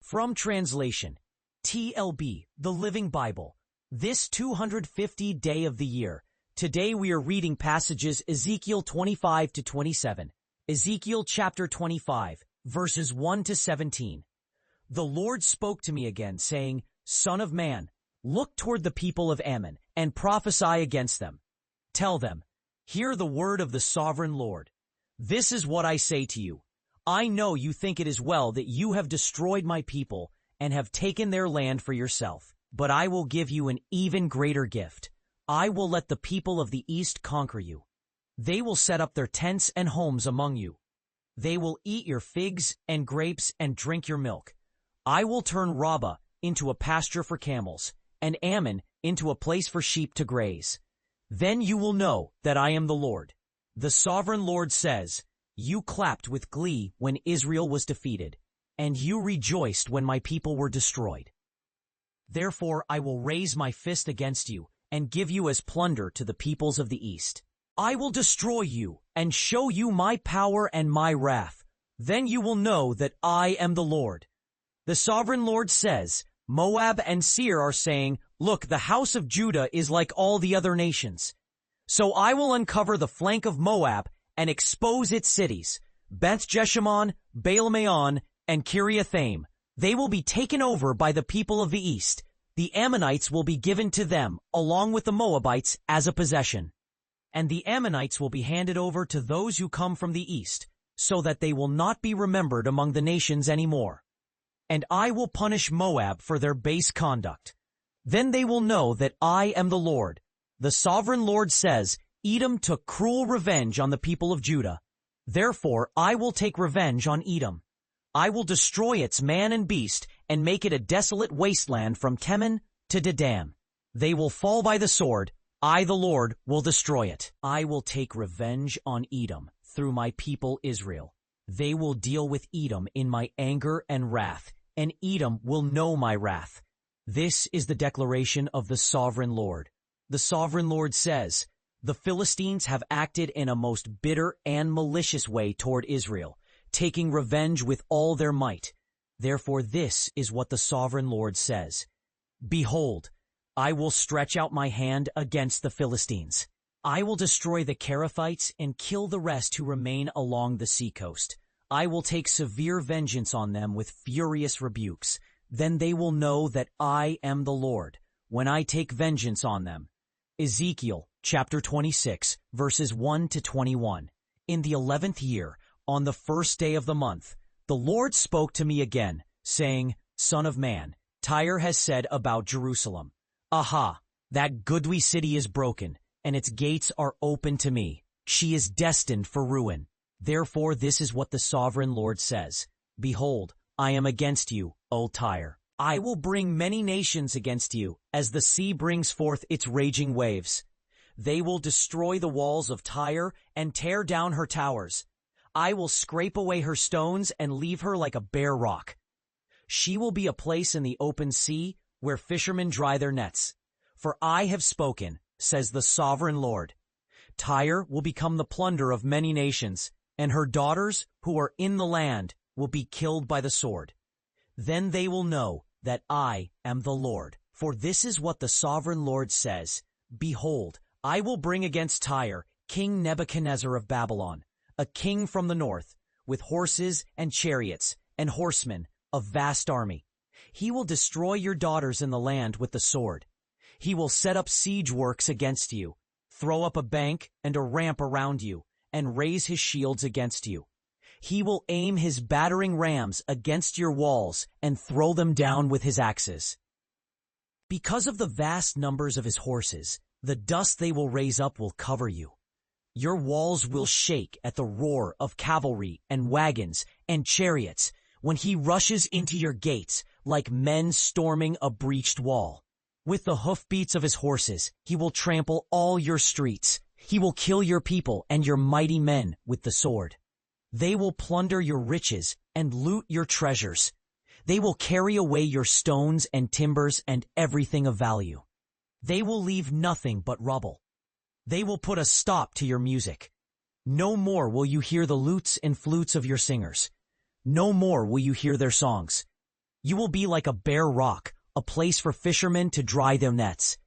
From translation, TLB, the Living Bible. This 250th day of the year. Today we are reading passages Ezekiel 25 to 27. Ezekiel chapter 25, verses 1 to 17. The Lord spoke to me again, saying, Son of man, look toward the people of Ammon, and prophesy against them. Tell them, hear the word of the sovereign Lord. This is what I say to you. I know you think it is well that you have destroyed my people and have taken their land for yourself. But I will give you an even greater gift. I will let the people of the east conquer you. They will set up their tents and homes among you. They will eat your figs and grapes and drink your milk. I will turn Rabbah into a pasture for camels, and Ammon into a place for sheep to graze. Then you will know that I am the Lord. The sovereign Lord says, You clapped with glee when Israel was defeated, and you rejoiced when my people were destroyed. Therefore I will raise my fist against you and give you as plunder to the peoples of the east. I will destroy you and show you my power and my wrath. Then you will know that I am the Lord. The sovereign Lord says, Moab and Tyre are saying, Look, the house of Judah is like all the other nations. So I will uncover the flank of Moab and expose its cities, Beth-Jeshimon, Baal-Meon, and Kiriathaim. They will be taken over by the people of the east. The Ammonites will be given to them, along with the Moabites, as a possession. And the Ammonites will be handed over to those who come from the east, so that they will not be remembered among the nations anymore. And I will punish Moab for their base conduct. Then they will know that I am the Lord. The sovereign Lord says, Edom took cruel revenge on the people of Judah. Therefore I will take revenge on Edom. I will destroy its man and beast and make it a desolate wasteland from Teman to Dedan. They will fall by the sword. I, the Lord, will destroy it. I will take revenge on Edom through my people Israel. They will deal with Edom in my anger and wrath, and Edom will know my wrath. This is the declaration of the sovereign Lord. The sovereign Lord says, The Philistines have acted in a most bitter and malicious way toward Israel, taking revenge with all their might. Therefore this is what the sovereign Lord says. Behold, I will stretch out my hand against the Philistines. I will destroy the Cherethites and kill the rest who remain along the seacoast. I will take severe vengeance on them with furious rebukes. Then they will know that I am the Lord, when I take vengeance on them. Ezekiel chapter 26, verses 1 to 21. In the 11th year, on the first day of the month, the Lord spoke to me again, saying, Son of man, Tyre has said about Jerusalem, Aha, that goodly city is broken, and its gates are open to me. She is destined for ruin. Therefore this is what the sovereign Lord says. Behold, I am against you, O Tyre. I will bring many nations against you, as the sea brings forth its raging waves. They will destroy the walls of Tyre and tear down her towers. I will scrape away her stones and leave her like a bare rock. She will be a place in the open sea where fishermen dry their nets. For I have spoken, says the sovereign Lord. Tyre will become the plunder of many nations, and her daughters who are in the land will be killed by the sword. Then they will know that I am the Lord. For this is what the sovereign Lord says. Behold, I will bring against Tyre King Nebuchadnezzar of Babylon, a king from the north, with horses and chariots and horsemen, a vast army. He will destroy your daughters in the land with the sword. He will set up siege works against you, throw up a bank and a ramp around you, and raise his shields against you. He will aim his battering rams against your walls and throw them down with his axes. Because of the vast numbers of his horses, the dust they will raise up will cover you. Your walls will shake at the roar of cavalry and wagons and chariots when he rushes into your gates like men storming a breached wall. With the hoofbeats of his horses, he will trample all your streets. He will kill your people and your mighty men with the sword. They will plunder your riches and loot your treasures. They will carry away your stones and timbers and everything of value. They will leave nothing but rubble. They will put a stop to your music. No more will you hear the lutes and flutes of your singers. No more will you hear their songs. You will be like a bare rock, a place for fishermen to dry their nets.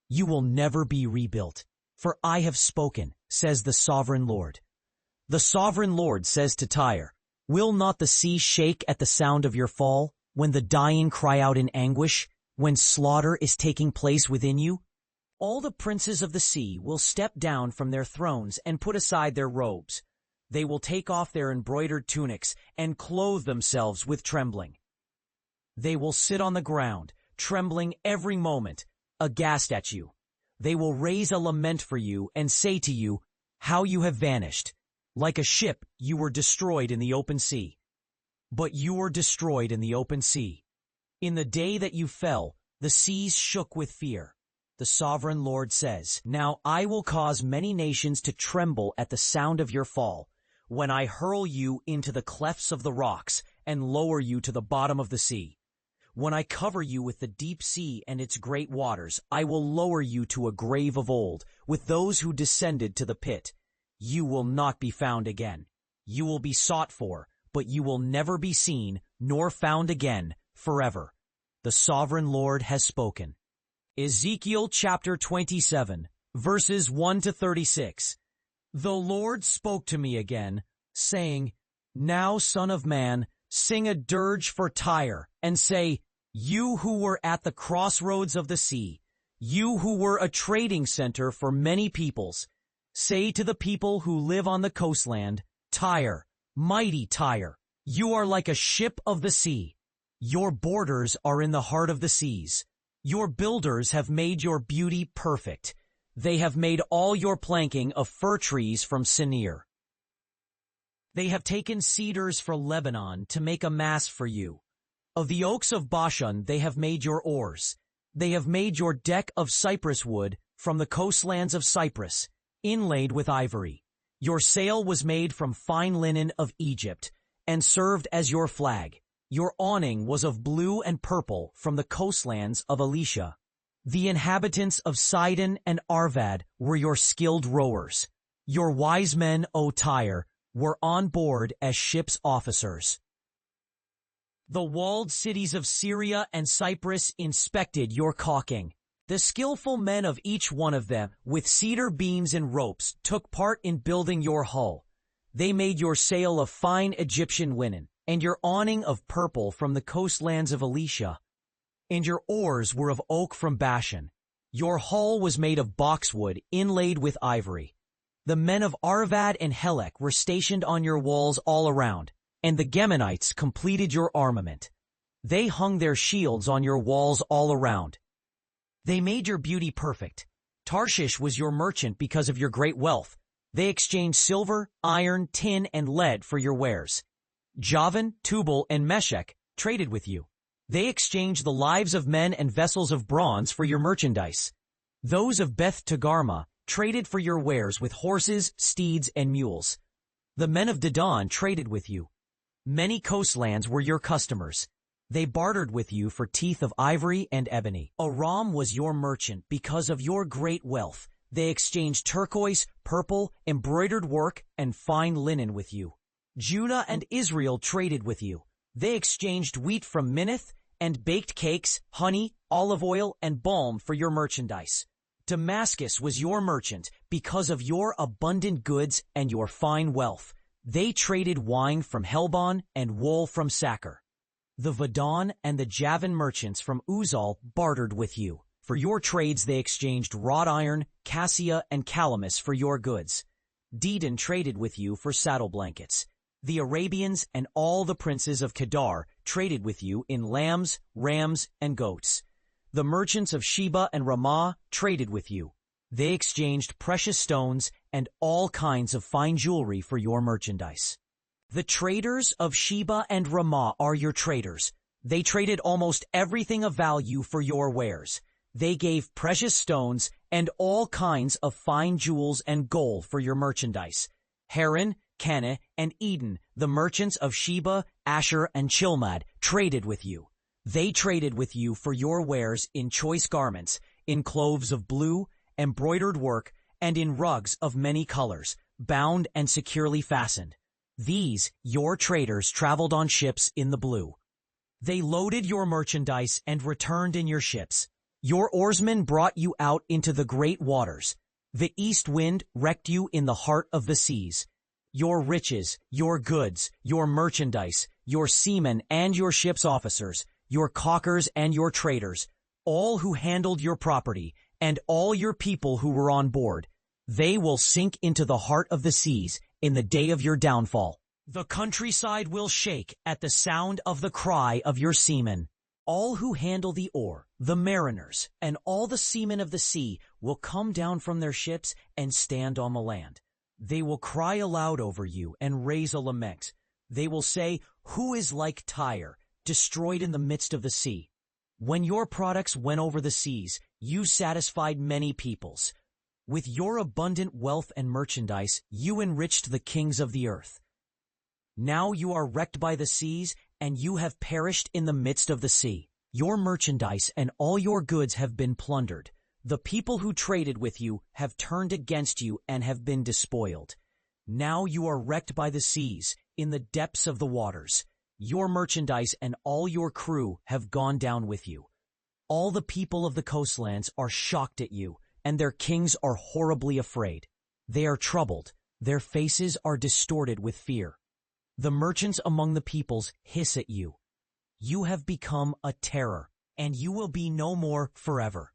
You will never be rebuilt. For I have spoken, says the sovereign Lord. The sovereign Lord says to Tyre, will not the sea shake at the sound of your fall, when the dying cry out in anguish, when slaughter is taking place within you? All the princes of the sea will step down from their thrones and put aside their robes. They will take off their embroidered tunics and clothe themselves with trembling. They will sit on the ground, trembling every moment, aghast at you. They will raise a lament for you and say to you, how you have vanished. Like a ship, you were destroyed in the open sea. But you were destroyed in the open sea. In the day that you fell, the seas shook with fear. The sovereign Lord says, now I will cause many nations to tremble at the sound of your fall, when I hurl you into the clefts of the rocks and lower you to the bottom of the sea. When I cover you with the deep sea and its great waters, I will lower you to a grave of old, with those who descended to the pit. You will not be found again. You will be sought for, but you will never be seen, nor found again, forever. The sovereign Lord has spoken. Ezekiel chapter 27, verses 1 to 36. The Lord spoke to me again, saying, now, son of man, sing a dirge for Tyre, and say, you who were at the crossroads of the sea, you who were a trading center for many peoples, say to the people who live on the coastland, Tyre, mighty Tyre, you are like a ship of the sea. Your borders are in the heart of the seas. Your builders have made your beauty perfect. They have made all your planking of fir trees from Sinir. They have taken cedars for Lebanon to make a mast for you. Of the oaks of Bashan they have made your oars. They have made your deck of cypress wood from the coastlands of Cyprus, inlaid with ivory. Your sail was made from fine linen of Egypt, and served as your flag. Your awning was of blue and purple from the coastlands of Elisha. The inhabitants of Sidon and Arvad were your skilled rowers. Your wise men, O Tyre, were on board as ship's officers. The walled cities of Syria and Cyprus inspected your caulking. The skillful men of each one of them, with cedar beams and ropes, took part in building your hull. They made your sail of fine Egyptian linen, and your awning of purple from the coastlands of Elisha. And your oars were of oak from Bashan. Your hull was made of boxwood, inlaid with ivory. The men of Arvad and Helek were stationed on your walls all around, and the Gemonites completed your armament. They hung their shields on your walls all around. They made your beauty perfect. Tarshish was your merchant because of your great wealth. They exchanged silver, iron, tin, and lead for your wares. Javan, Tubal, and Meshech traded with you. They exchanged the lives of men and vessels of bronze for your merchandise. Those of Beth Togarmah traded for your wares with horses, steeds, and mules. The men of Dedan traded with you. Many coastlands were your customers. They bartered with you for teeth of ivory and ebony. Aram was your merchant because of your great wealth. They exchanged turquoise, purple, embroidered work, and fine linen with you. Judah and Israel traded with you. They exchanged wheat from Minnith and baked cakes, honey, olive oil, and balm for your merchandise. Damascus was your merchant because of your abundant goods and your fine wealth. They traded wine from Helbon and wool from Sacher. The Vadon and the Javan merchants from Uzal bartered with you. For your trades they exchanged wrought iron, cassia, and calamus for your goods. Dedan traded with you for saddle blankets. The Arabians and all the princes of Kedar traded with you in lambs, rams, and goats. The merchants of Sheba and Ramah traded with you. They exchanged precious stones and all kinds of fine jewelry for your merchandise. The traders of Sheba and Ramah are your traders. They traded almost everything of value for your wares. They gave precious stones and all kinds of fine jewels and gold for your merchandise. Haran, Caneh, and Eden, the merchants of Sheba, Asher, and Chilmad, traded with you. They traded with you for your wares in choice garments, in cloths of blue, embroidered work, and in rugs of many colors, bound and securely fastened. These, your traders, traveled on ships in the blue. They loaded your merchandise and returned in your ships. Your oarsmen brought you out into the great waters. The east wind wrecked you in the heart of the seas. Your riches, your goods, your merchandise, your seamen and your ship's officers, your caulkers and your traders, all who handled your property, and all your people who were on board, they will sink into the heart of the seas in the day of your downfall. The countryside will shake at the sound of the cry of your seamen. All who handle the oar, the mariners, and all the seamen of the sea will come down from their ships and stand on the land. They will cry aloud over you and raise a lament. They will say, "Who is like Tyre, destroyed in the midst of the sea?" When your products went over the seas, you satisfied many peoples. With your abundant wealth and merchandise, you enriched the kings of the earth. Now you are wrecked by the seas, and you have perished in the midst of the sea. Your merchandise and all your goods have been plundered. The people who traded with you have turned against you and have been despoiled. Now you are wrecked by the seas, in the depths of the waters. Your merchandise and all your crew have gone down with you. All the people of the coastlands are shocked at you, and their kings are horribly afraid. They are troubled. Their faces are distorted with fear. The merchants among the peoples hiss at you. You have become a terror, and you will be no more forever.